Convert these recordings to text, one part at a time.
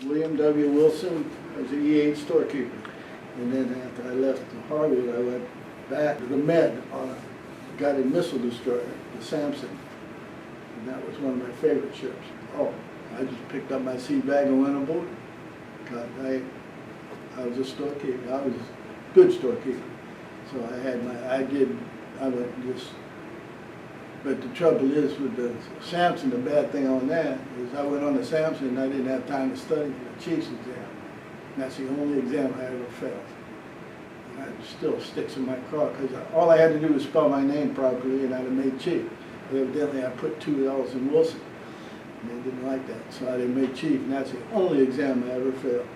William W. Wilson. I was an E-8 storekeeper. And then after I left Harvard, I went back to the Med on a guided missile destroyer, the Sampson. And that was one of my favorite ships. Oh, I just picked up my seat bag and went aboard. God, I was a storekeeper. I was a good storekeeper. So I went just, but the trouble is with the Sampson, the bad thing on that is I went on the Sampson and I didn't have time to study for the Chief's exam. And that's the only exam I ever failed. And that still sticks in my craw because all I had to do was spell my name properly and I'd have made Chief. But evidently I put 2 L's in Wilson. And they didn't like that, so I didn't make Chief, and that's the only exam I ever failed.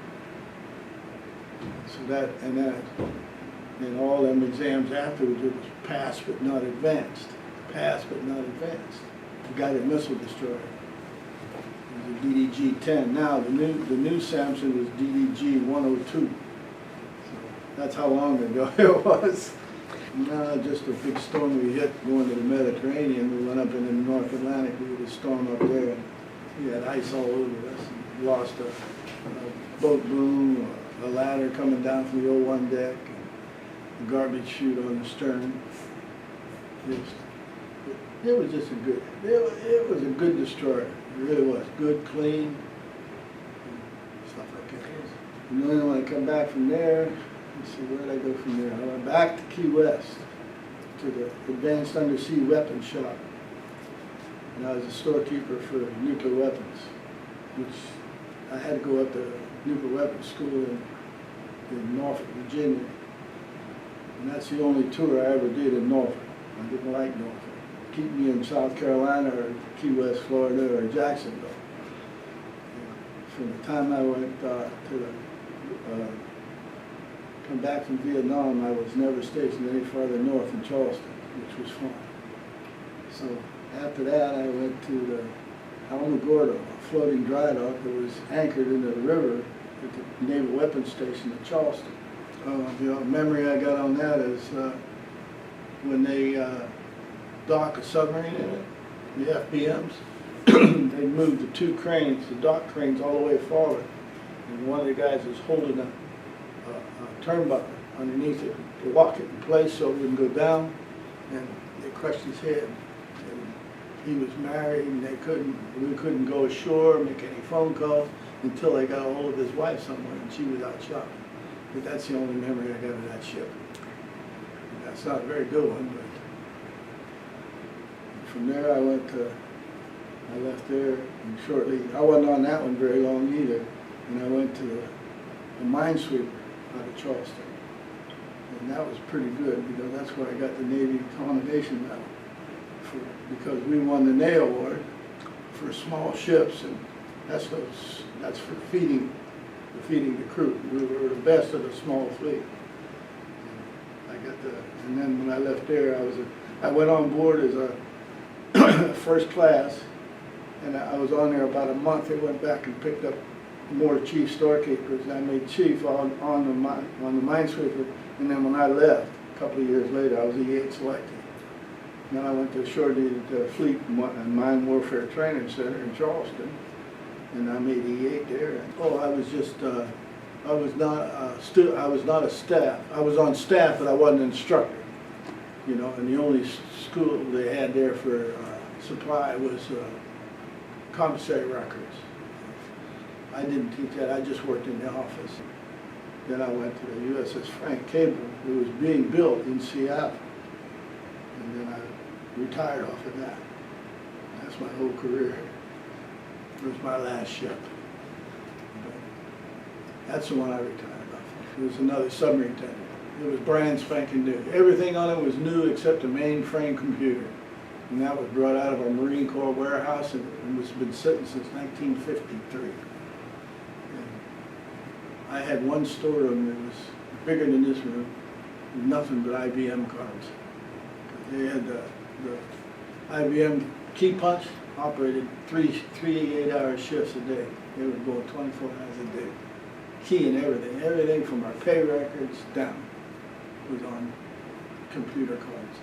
So that, and all them exams afterwards, it was pass but not advanced. Pass but not advanced. The guided missile destroyer. It was a DDG-10. Now the new Sampson was DDG-102. So that's how long ago it was. No, just a big storm we hit going to the Mediterranean. We went up in the North Atlantic. We had a storm up there, and we had ice all over us. And lost a boat boom, a ladder coming down from the O1 deck, and a garbage chute on the stern. It was just a good. It was a good destroyer. It really was good, clean, stuff like that. And then when I come back from there. Let's see, where did I go from there? I went back to Key West, to the Advanced Undersea Weapons Shop. And I was a storekeeper for nuclear weapons, which I had to go up to nuclear weapons school in Norfolk, Virginia. And that's the only tour I ever did in Norfolk. I didn't like Norfolk. Keep me in South Carolina or Key West, Florida, or Jacksonville. From the time I went come back from Vietnam, I was never stationed any farther north than Charleston, which was fun. So after that, I went to the Alamogordo, a floating dry dock that was anchored into the river at the Naval Weapons Station at Charleston. The memory I got on that is when they dock a submarine in it, the FBMs, they moved the 2 cranes, the dock cranes, all the way forward, and one of the guys was holding a turnbuckle underneath it to lock it in place so it wouldn't go down, and they crushed his head. And he was married, and we couldn't go ashore, make any phone calls until they got a hold of his wife somewhere, and she was out shopping. But that's the only memory I got of that ship. And that's not a very good one, but from there I left there, and shortly, I wasn't on that one very long either, and I went to a minesweeper out of Charleston. And that was pretty good because that's where I got the Navy Commendation Medal. Because we won the NAY award for small ships, and that's for feeding the crew. We were the best of the small fleet. And then when I left there, I went on board as a first class, and I was on there about a month. They went back and picked up more chief storekeepers. I made chief on the minesweeper, and then when I left, a couple of years later, I was E-8 selected. And then I went to shore duty at the Fleet and Mine Warfare Training Center in Charleston, and I made E-8 there. Oh, I was just, I was not a staff. I was on staff, but I wasn't an instructor. You know, and the only school they had there for supply was commissary records. I didn't teach that, I just worked in the office. Then I went to the USS Frank Cable, who was being built in Seattle. And then I retired off of that. That's my whole career. It was my last ship. But that's the one I retired off of. It was another submarine tender. It was brand spanking new. Everything on it was new except a mainframe computer. And that was brought out of our Marine Corps warehouse, and it was been sitting since 1953. I had one storeroom that was bigger than this room, with nothing but IBM cards. They had the IBM key punch operated three 8-hour shifts a day. They were going 24 hours a day. Key and everything from our pay records down was on computer cards.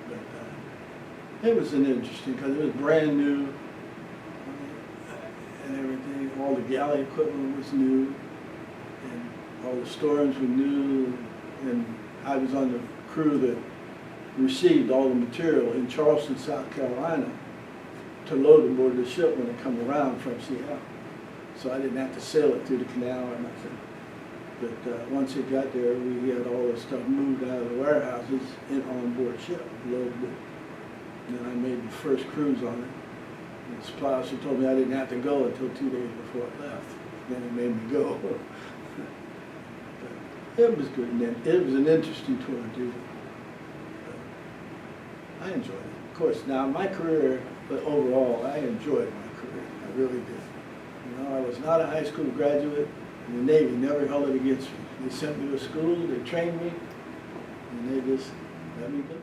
But it was an interesting, because it was brand new. and everything. All the galley equipment was new, and all the storms were new, and I was on the crew that received all the material in Charleston, South Carolina, to load aboard the ship when it come around from Seattle. So I didn't have to sail it through the canal or nothing. But once it got there, we had all the stuff moved out of the warehouses and on board ship, loaded it. And then I made the first cruise on it. And the supply officer told me I didn't have to go until 2 days before I left. Then he made me go. But it was good. And it was an interesting tour to do. I enjoyed it. Of course, now my career, but overall, I enjoyed my career. I really did. You know, I was not a high school graduate, and the Navy never held it against me. They sent me to school, they trained me, and they just let me go.